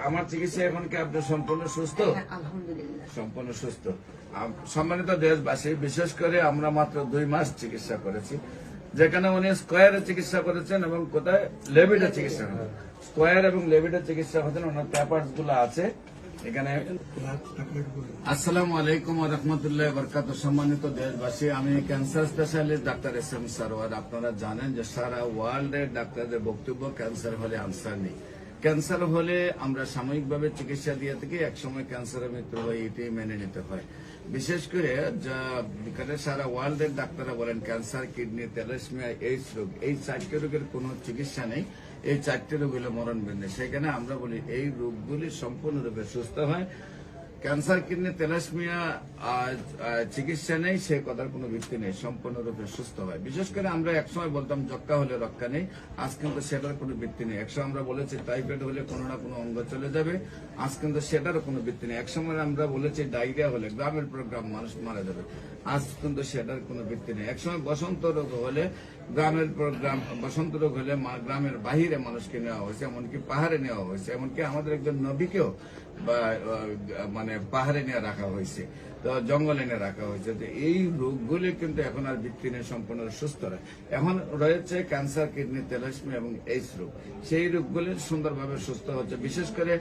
আমার চিকিৎসা এখন কি আপনি সম্পূর্ণ সুস্থ? হ্যাঁ, আলহামদুলিল্লাহ। সম্পূর্ণ সুস্থ। সম্মানিত দেশবাসী, বিশেষ করে আমরা মাত্র 2 মাস চিকিৎসা করেছি, যেখানে উনি স্কোয়ারে চিকিৎসা করেছেন এবং কোথায় লেভিডে চিকিৎসা করেছেন। স্কোয়ার এবং লেভিডে চিকিৎসা হতেন, ওনার পেপারস গুলো আছে এখানে। আসসালামু আলাইকুম ওয়া রাহমাতুল্লাহি ওয়া বারাকাতুহু। সম্মানিত দেশবাসী, আমি cancer specialist doctor SM. Sarwar. আপনারা জানেন যে সারা ওয়ার্ল্ডের ডাক্তারদের বক্তব্য ক্যান্সার হলে আনসার নেই। ক্যান্সার হলে আমরা সাময়িকভাবে চিকিৎসা দিয়ে থাকি, একসময় ক্যান্সারের মৃত্যু হয়, এটি মেনে নিতে হয়। বিশেষ করে সারা ওয়ার্ল্ডের ডাক্তাররা বলেন ক্যান্সার, কিডনি, থ্যালাসেমিয়া, এইডস রোগ, এই 4টি রোগের কোনো চিকিৎসা নেই। এই 4টি রোগ হলে মরণ বেঁধে। সেখানে আমরা বলি এই রোগগুলি সম্পূর্ণরূপে সুস্থ হয়। ক্যান্সার, কিডনি, থ্যালাসেমিয়া চিকিৎসা নেই, সে কথার কোনো ভিত্তি নেই, সম্পূর্ণরূপে সুস্থ হয়। বিশেষ করে আমরা একসময় বলতাম যক্কা হলে রক্ষা নেই, আজ কিন্তু সেটার কোনো ভিত্তি নেই। একসময় আমরা বলেছি টাইফয়েড হলে কোনো না কোনো অঙ্গ চলে যাবে, আজ কিন্তু সেটারও কোনো ভিত্তি নেই। একসময় আমরা বলেছি ডায়রিয়া হলে গ্রামের পর গ্রাম মানুষ মারা যাবে, আজ কিন্তু সেটার কোনো ভিত্তি নেই। একসময় বসন্ত রোগ হলে গ্রামের পর গ্রাম, বসন্ত রোগ হলে গ্রামের বাহিরে মানুষকে নেওয়া হয়েছে, এমনকি পাহাড়ে নেওয়া হয়েছে, এমনকি আমাদের একজন নবীকেও মানে পাহাড়ে নিয়ে রাখা হয়েছে, তো জঙ্গলে নিয়ে রাখা হয়েছে। তো এই রোগগুলি কিন্তু এখন আর ভিত্তি নেই, সম্পূর্ণ সুস্থ হয়। এখন রয়েছে ক্যান্সার, কিডনি, থ্যালাসেমিয়া এবং এইডস রোগ। সেই রোগগুলি সুন্দরভাবে সুস্থ হচ্ছে। বিশেষ করে